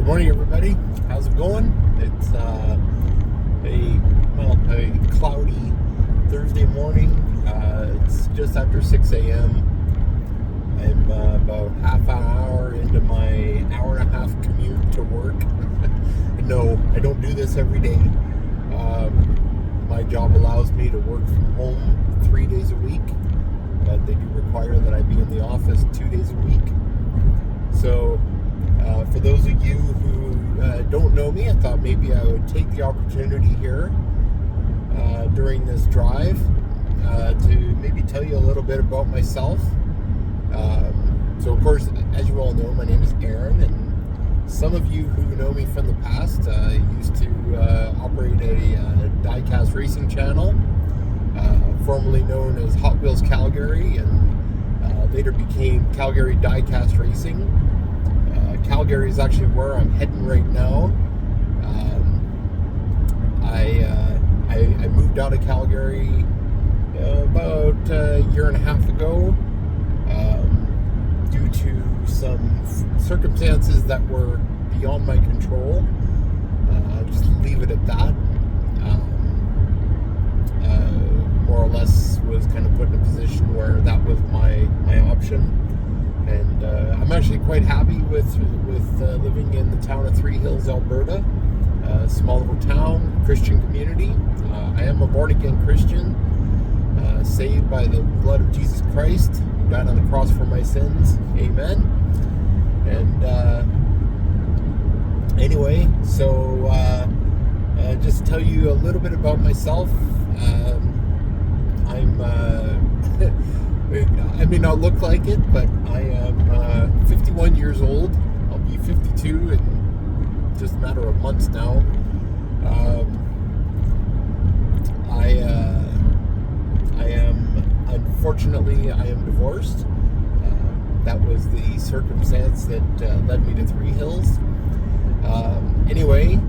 Good morning, everybody. How's it going? It's a cloudy Thursday morning. It's just after 6 a.m. I'm about half an hour into my hour and a half commute to work. No, I don't do this every day. My job allows me to work from home 3 days a week, but they do require that I be in the office 2 days a week. So for those of you who don't know me, I thought maybe I would take the opportunity here during this drive to maybe tell you a little bit about myself. So of course, as you all know, my name is Aaron, and some of you who know me from the past used to operate a die-cast racing channel, formerly known as Hot Wheels Calgary, and later became Calgary Die-Cast Racing. Calgary is actually where I'm heading right now. I moved out of Calgary about a year and a half ago due to some circumstances that were beyond my control. I'll just leave it at that. More or less was kind of put in a position where that was my option. And I'm actually quite happy with living in the town of Three Hills, Alberta. A small little town, Christian community. I am a born-again Christian, saved by the blood of Jesus Christ, who died on the cross for my sins. Amen. And anyway, so just to tell you a little bit about myself. I may not look like it, but I am 51 years old. I'll be 52 in just a matter of months now. Unfortunately, I am divorced. That was the circumstance that led me to Three Hills. Anyway,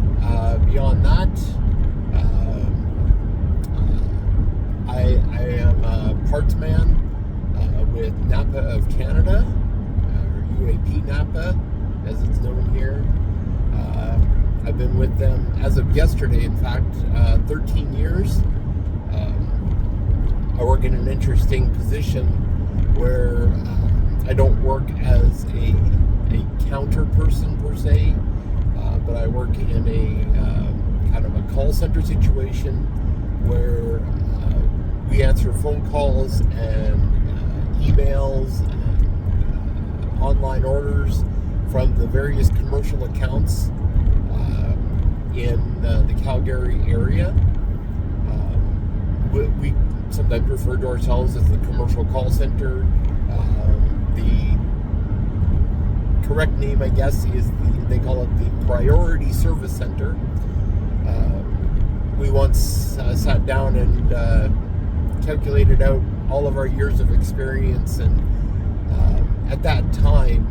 beyond that, I am a parts man with Napa of Canada, or UAP Napa, as it's known here. I've been with them as of yesterday, in fact, 13 years. I work in an interesting position where I don't work as a counter person per se, but I work in a kind of a call center situation where we answer phone calls and emails and online orders from the various commercial accounts in the Calgary area. We sometimes refer to ourselves as the commercial call center. The correct name, I guess, is they call it the Priority Service Center. We once sat down and calculated out all of our years of experience, and at that time,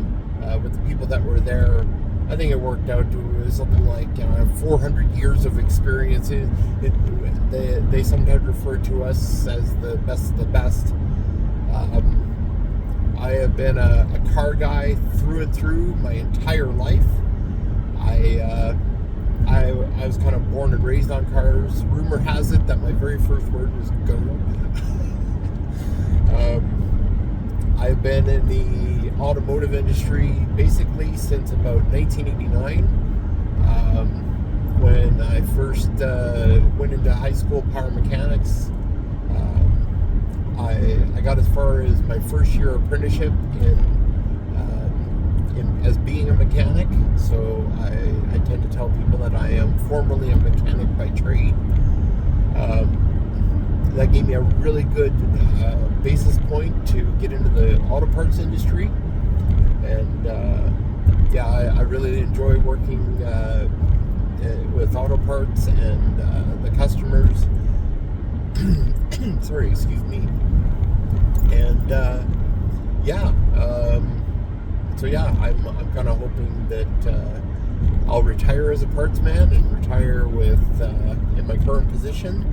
with the people that were there, I think it worked out to something like 400 years of experience. They sometimes refer to us as the best of the best. I have been a car guy through and through my entire life. I was kind of born and raised on cars. Rumor has it that my very first word was go. I've been in the automotive industry basically since about 1989, when I first went into high school power mechanics. I got as far as my first year apprenticeship in as being a mechanic, so I tend to tell people that I am formerly a mechanic by trade. That gave me a really good basis point to get into the auto parts industry, and I really enjoy working with auto parts and the customers. Sorry, excuse me. And I'm kind of hoping that I'll retire as a parts man and retire with in my current position.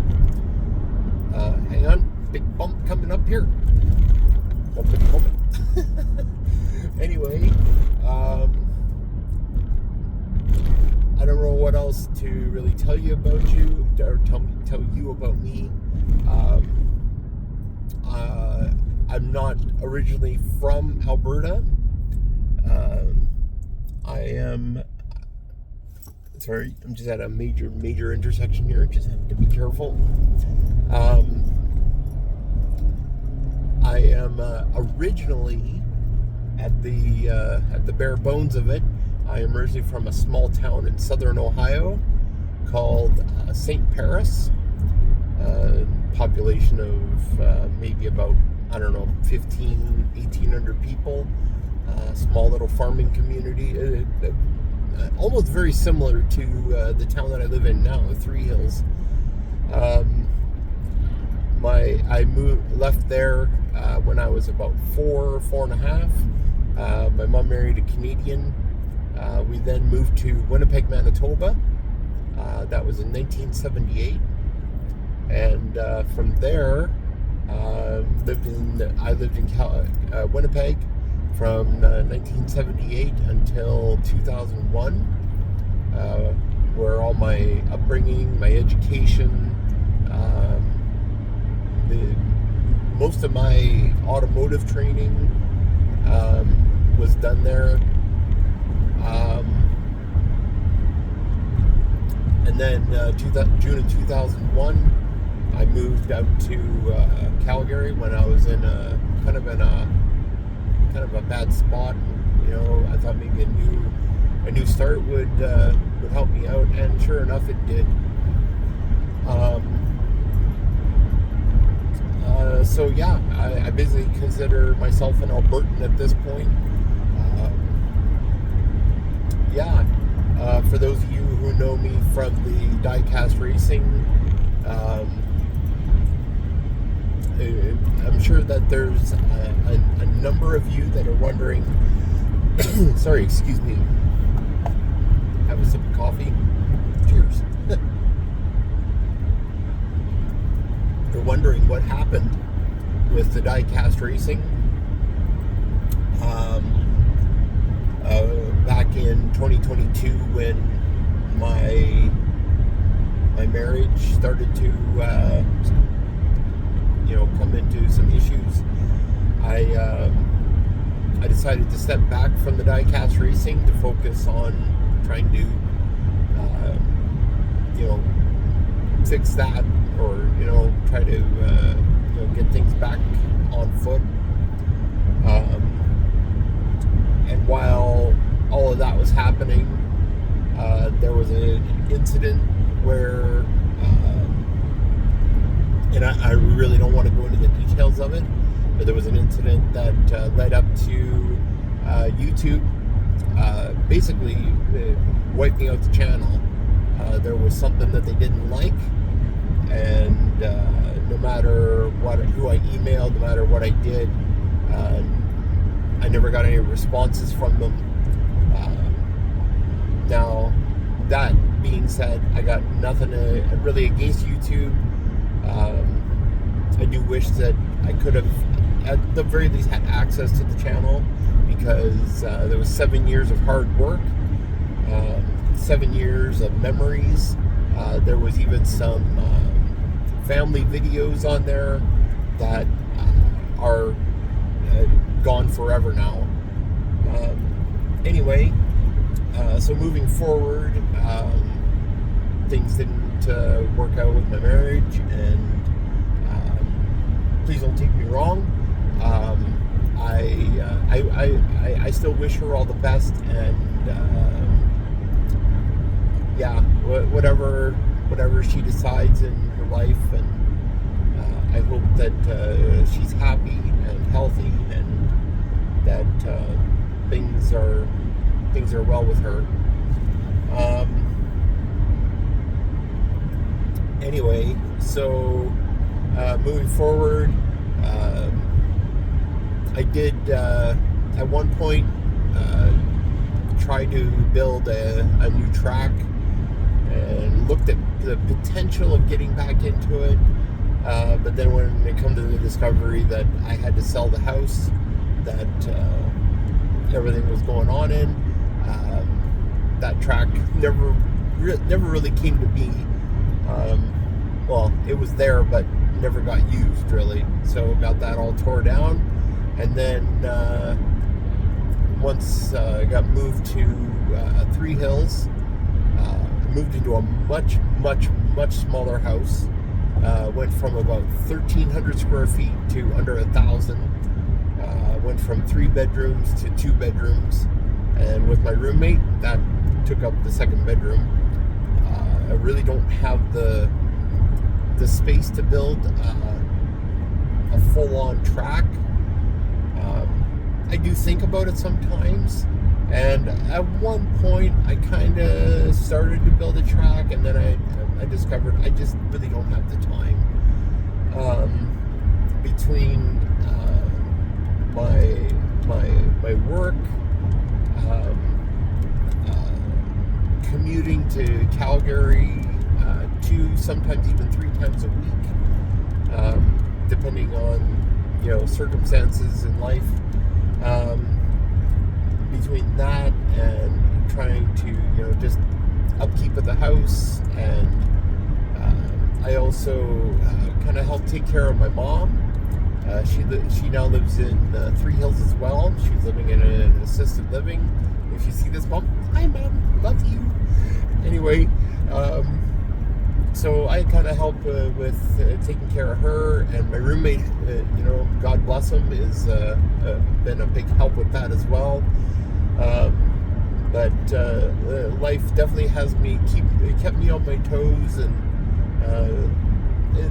Hang on, big bump coming up here. Anyway, to really tell you about you, or tell you about me. I'm not originally from Alberta. I am. Sorry, I'm just at a major intersection here. Just have to be careful. I am originally, at the bare bones of it, I am originally from a small town in southern Ohio called St. Paris. Population of maybe about, 1,800 people. Small little farming community. Almost very similar to the town that I live in now, Three Hills. I left there when I was about four and a half. My mom married a Canadian. We then moved to Winnipeg, Manitoba. That was in 1978, and from there, I lived in Winnipeg from 1978 until 2001, where all my upbringing, my education, most of my automotive training was done there. And then June of 2001, I moved out to Calgary when I was in a kind of a bad spot. I thought maybe a new start would help me out, and sure enough, it did. So yeah, I basically consider myself an Albertan at this point. For those of you who know me from the diecast racing, I'm sure that there's a number of you that are wondering. Sorry, excuse me. Have a sip of coffee. Cheers. They're wondering what happened with the diecast racing. Back in 2022, when my marriage started to come into some issues, I decided to step back from the diecast racing to focus on trying to fix that, or try to get things back on foot. And while all of that was happening, there was an incident where, and I really don't want to go into the details of it, but there was an incident that led up to YouTube basically wiping out the channel. There was something that they didn't like, and no matter who I emailed, no matter what I did, I never got any responses from them. Now, that being said, I got nothing really against YouTube. I do wish that I could have, at the very least, had access to the channel, because there was 7 years of hard work, 7 years of memories. There was even some family videos on there that are gone forever now. Anyway, so moving forward, things didn't work out with my marriage, and please don't take me wrong. I still wish her all the best, and whatever she decides in her life, and I hope that she's happy and healthy, and that things are well with her. Anyway, so moving forward, I did at one point try to build a new track, and looked at the potential of getting back into it, but then when it came to the discovery that I had to sell the house that everything was going on in, that track never never really came to be. Well, it was there, but never got used really. So got that all tore down, and then once I got moved to Three Hills, moved into a much smaller house. Went from about 1,300 square feet to under 1,000. Went from 3 bedrooms to 2 bedrooms, and with my roommate, that took up the 2nd bedroom. I really don't have the space to build a full-on track. I do think about it sometimes, and at one point I kind of started to build a track, and then I discovered I just really don't have the time between my work, commuting to Calgary 2, sometimes even 3 times a week, depending on circumstances in life. Between that and trying to just upkeep of the house, and I also kind of help take care of my mom. She now lives in Three Hills as well. She's living in an assisted living. If you see this, Mom, hi Mom, love you. Anyway, so I kind of help with taking care of her, and my roommate, God bless him, is been a big help with that as well. But life definitely has kept me on my toes, and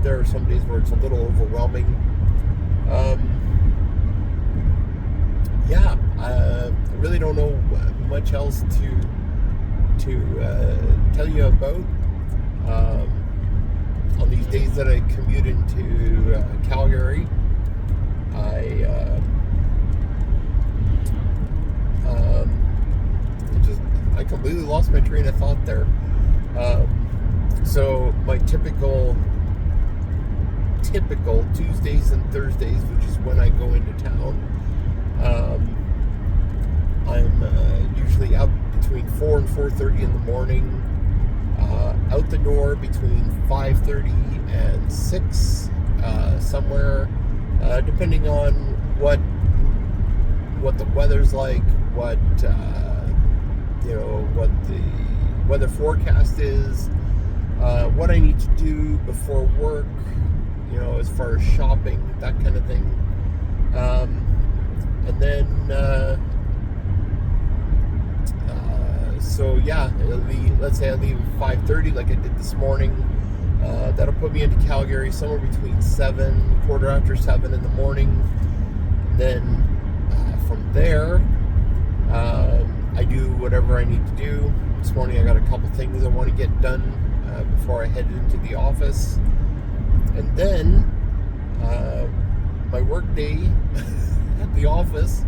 there are some days where it's a little overwhelming. I really don't know much else to tell you about. On these days that I commute into Calgary, I completely lost my train of thought there. So my typical Tuesdays and Thursdays, which is when I go into town, I'm usually up between 4 and 4:30 in the morning, out the door between 5:30 and 6, somewhere, depending on what the weather's like, what the weather forecast is, what I need to do before work, as far as shopping, that kind of thing. And then, let's say I leave at 5:30 like I did this morning. That'll put me into Calgary somewhere between 7, quarter after 7 in the morning. And then from there, I do whatever I need to do. This morning I got a couple things I want to get done before I head into the office. And then my work day at the office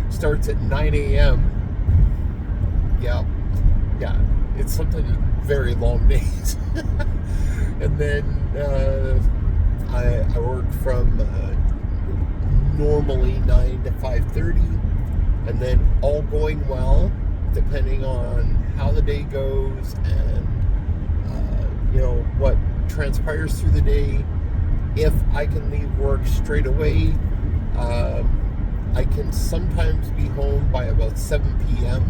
starts at 9 a.m. Yeah, it's something very long days. And then I work from normally 9 to 5:30, and then all going well, depending on how the day goes and what transpires through the day. If I can leave work straight away, I can sometimes be home by about 7 p.m.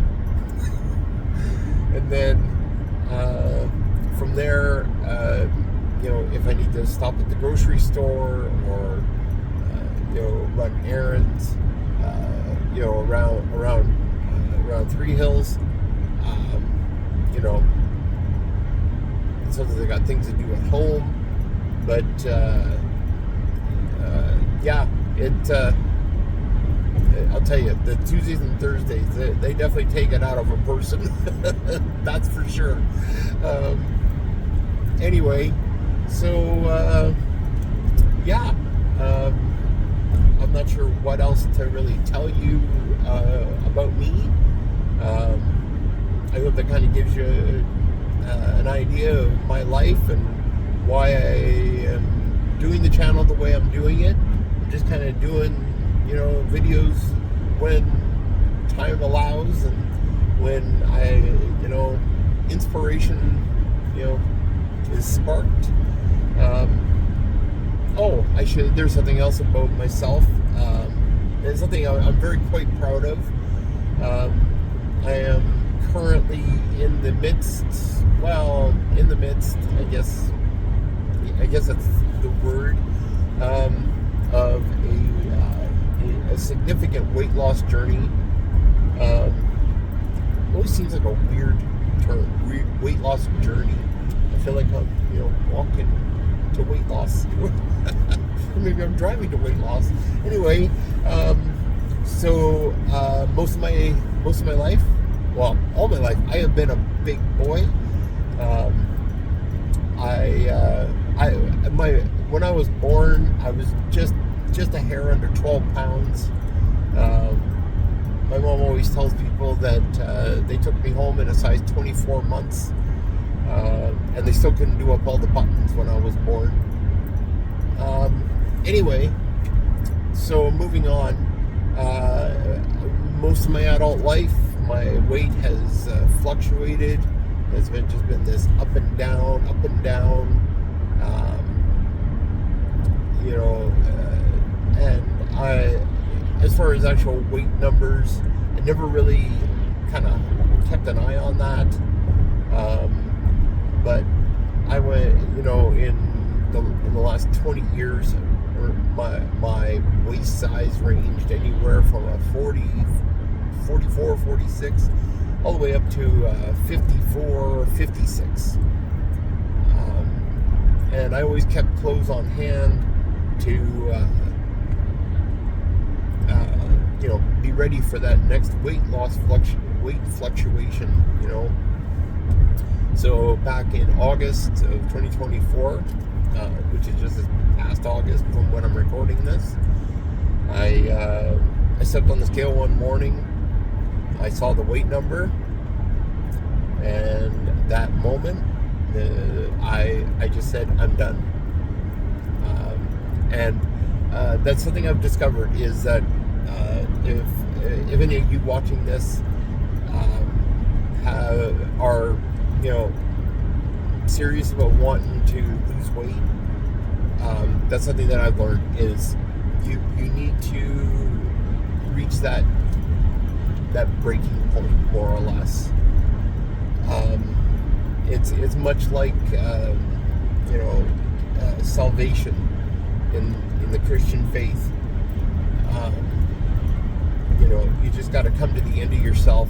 And then from there, if I need to stop at the grocery store or run errands, around Three Hills, sometimes I got things to do at home. But I'll tell you, the Tuesdays and Thursdays, they definitely take it out of a person. That's for sure. Anyway, so I'm not sure what else to really tell you about me. I hope that kind of gives you an idea of my life and why I am doing the channel the way I'm doing it. I'm just kind of doing, videos when time allows and when I, inspiration, is sparked. There's something else about myself. It's something I'm very quite proud of. I am currently in the midst, I guess that's the word, of a significant weight loss journey. Always seems like a weird term, weight loss journey. I feel like I'm, walking to weight loss. Maybe I'm driving to weight loss. Anyway, most of my life, all my life, I have been a big boy. When I was born, I was just a hair under 12 pounds. My mom always tells people that they took me home in a size 24 months, and they still couldn't do up all the buttons when I was born. Anyway, so moving on, most of my adult life, my weight has fluctuated. It's just been this up and down, and as far as actual weight numbers, I never really kind of kept an eye on that. But I went, in the last 20 years, my waist size ranged anywhere from a 40, 44, 46, all the way up to 54, 56. And I always kept clothes on hand to, be ready for that next weight fluctuation, So back in August of 2024, which is just this past August from when I'm recording this, I stepped on the scale one morning. I saw the weight number, and that moment, I just said, I'm done. And that's something I've discovered, is that if any of you watching this are serious about wanting to lose weight, that's something that I've learned, is you need to reach that breaking point, more or less. It's much like salvation in the Christian faith. You just got to come to the end of yourself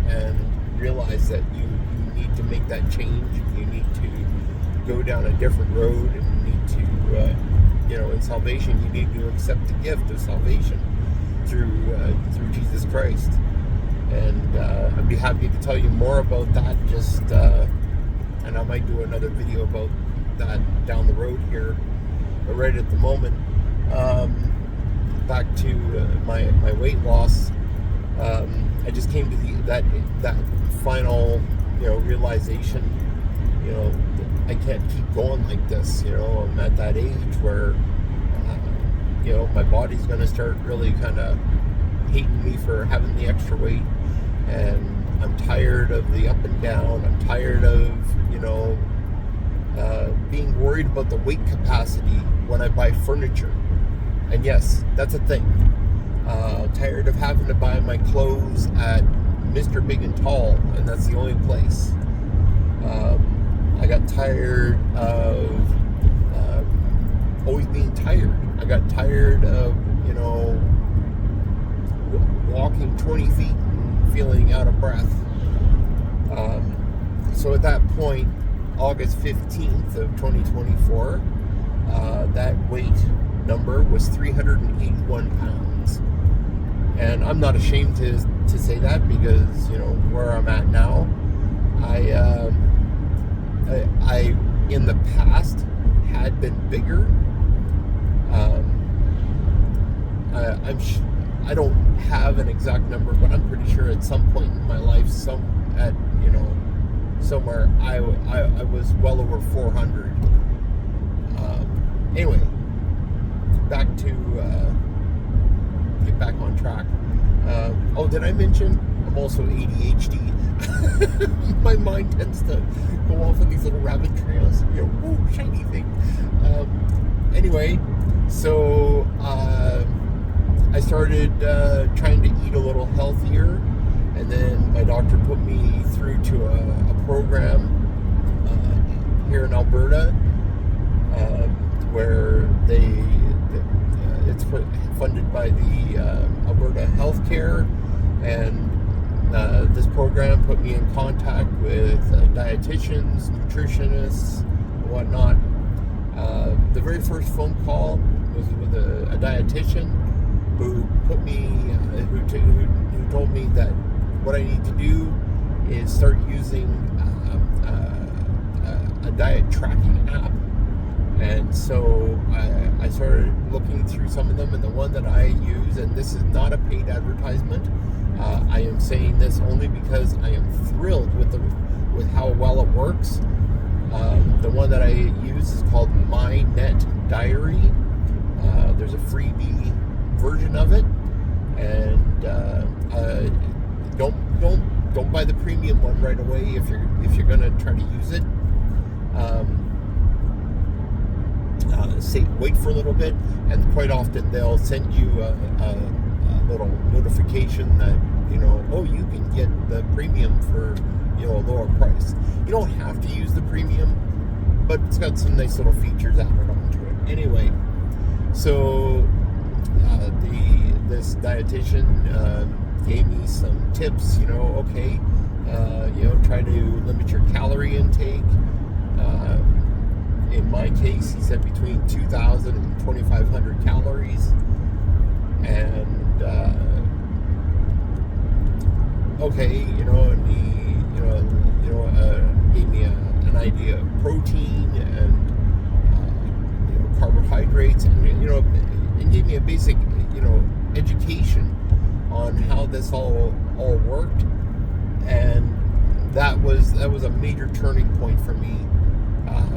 and realize that you need to make that change. You need to go down a different road, and you need to, in salvation, you need to accept the gift of salvation through Jesus Christ. And I'd be happy to tell you more about that. And I might do another video about that down the road here. But right at the moment, back to my weight loss. I just came to that final, realization. I can't keep going like this. I'm at that age where, my body's going to start really kind of hating me for having the extra weight, and I'm tired of the up and down. I'm tired of, being worried about the weight capacity when I buy furniture. And yes, that's a thing. Tired of having to buy my clothes at Mr. Big and Tall, and that's the only place. I got tired of always being tired. I got tired of, walking 20 feet and feeling out of breath. So at that point, August 15th of 2024, that weight number was 381 pounds. And I'm not ashamed to say that, because, where I'm at now, I in the past had been bigger. I don't have an exact number, but I'm pretty sure at some point in my life, somewhere I was well over 400. Anyway, get back on track. Did I mention I'm also ADHD? my mind tends to go off on these little rabbit trails. Oh, shiny thing. Anyway, so I started trying to eat a little healthier, and then my doctor put me through to a program here in Alberta where it's funded by the Alberta Healthcare, and this program put me in contact with dietitians, nutritionists, and whatnot. The very first phone call was with a dietitian who put me, who told me that what I need to do is start using a diet tracking app. And so I started looking through some of them, and the one that I use, and this is not a paid advertisement, I am saying this only because I am thrilled with how well it works. The one that I use is called MyNet Diary. There's a freebie version of it, and don't buy the premium one right away if you're gonna try to use it. Wait for a little bit, and quite often they'll send you a little notification that you can get the premium for a lower price. You don't have to use the premium, but it's got some nice little features added onto it. Anyway, so this dietitian gave me some tips. Try to limit your calorie intake. In my case, he said between 2,000 and 2,500 calories, and and he gave me an idea of protein and carbohydrates, and and gave me a basic education on how this all worked, and that was a major turning point for me.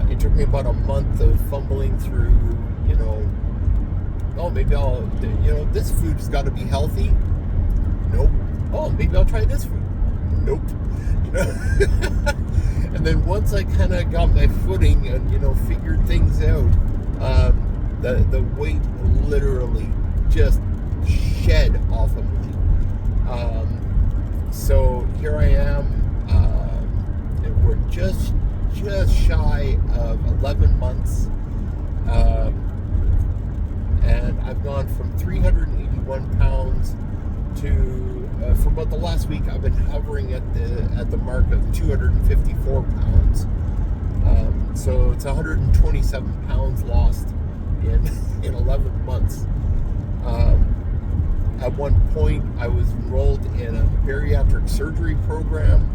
It took me about a month of fumbling through, maybe I'll, this food's got to be healthy. Nope. Oh, maybe I'll try this food. Nope. And then once I kind of got my footing and, figured things out, the weight literally just shed off of me. So here I am, and we're just shy of 11 months, and I've gone from 381 pounds to for about the last week I've been hovering at the mark of 254 pounds. So it's 127 pounds lost in 11 months. At one point I was enrolled in a bariatric surgery program,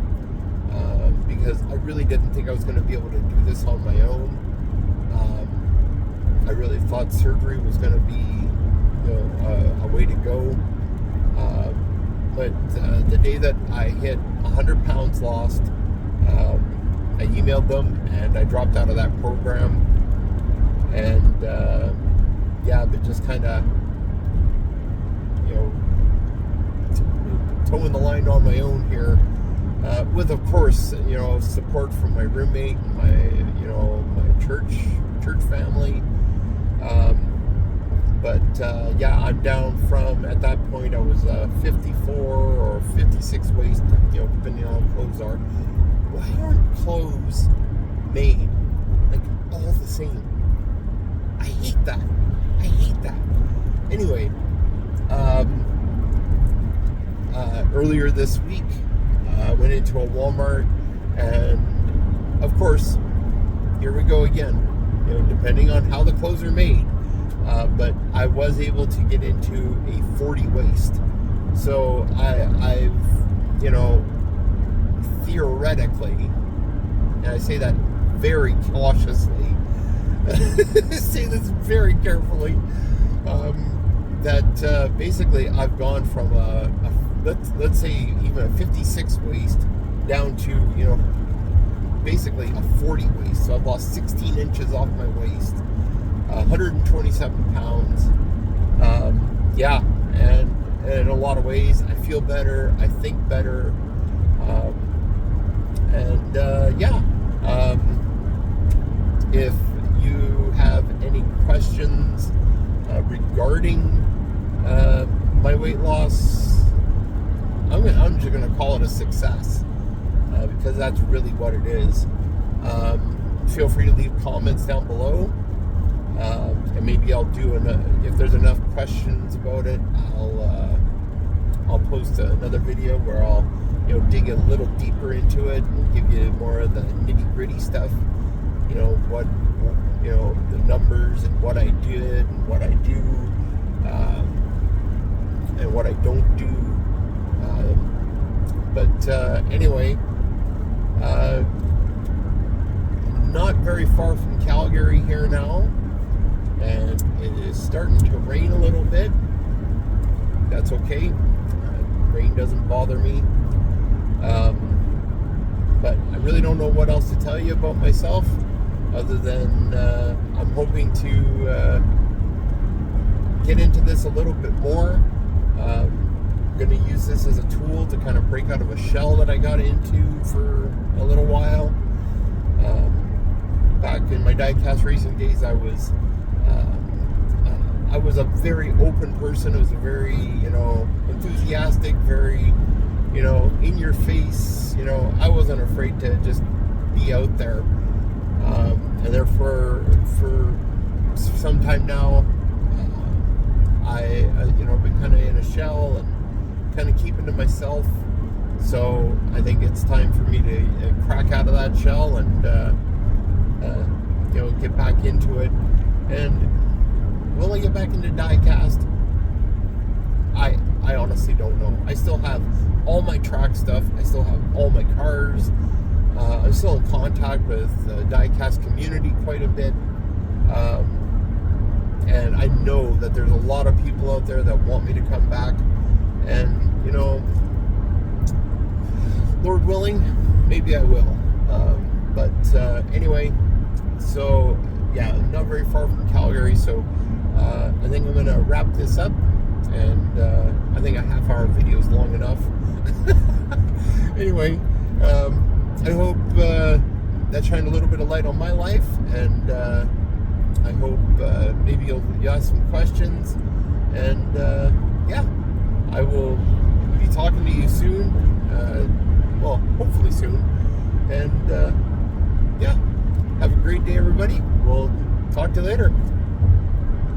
because I really didn't think I was going to be able to do this on my own. I really thought surgery was going to be, a way to go. But the day that I hit 100 pounds lost, I emailed them and I dropped out of that program. And I've been just kind of, towing the line on my own here. With, of course, support from my roommate and my church family. I'm down from, at that point, I was 54 or 56 waist, depending on how clothes are. Why aren't clothes made, all the same? I hate that. Anyway, earlier this week, I went into a Walmart, and of course, here we go again. Depending on how the clothes are made, but I was able to get into a 40 waist. So I've theoretically, and I say that very cautiously, say this very carefully, that basically I've gone from let's say even a 56 waist down to basically a 40 waist. So I've lost 16 inches off my waist, 127 pounds. And in a lot of ways I feel better, I think better, starting my weight loss. I'm just gonna call it a success, because that's really what it is. Feel free to leave comments down below, and maybe I'll do if there's enough questions about it, I'll post another video where I'll dig a little deeper into it and give you more of the nitty-gritty stuff. What the numbers and what I did and what I do, and what I don't do. But anyway, not very far from Calgary here now, and it is starting to rain a little bit. That's okay. Rain doesn't bother me. But I really don't know what else to tell you about myself, other than I'm hoping to get into this a little bit more. I'm going to use this as a tool to kind of break out of a shell that I got into for a little while. Back in my diecast racing days, I was a very open person. I was a very, enthusiastic, very, in your face. I wasn't afraid to just be out there. And therefore, for some time now, I've been kind of in a shell and kind of keeping to myself. So I think it's time for me to crack out of that shell and get back into it. And will I get back into diecast? I honestly don't know. I still have all my track stuff. I still have all my cars. I'm still in contact with the diecast community quite a bit. And I know that there's a lot of people out there that want me to come back. And, Lord willing, maybe I will. But anyway, so yeah, not very far from Calgary. So I think I'm going to wrap this up. And I think a half-hour video is long enough. Anyway, I hope that shined a little bit of light on my life, and I hope maybe you'll ask some questions, and yeah, I will be talking to you soon, well, hopefully soon, and yeah, have a great day, everybody. We'll talk to you later.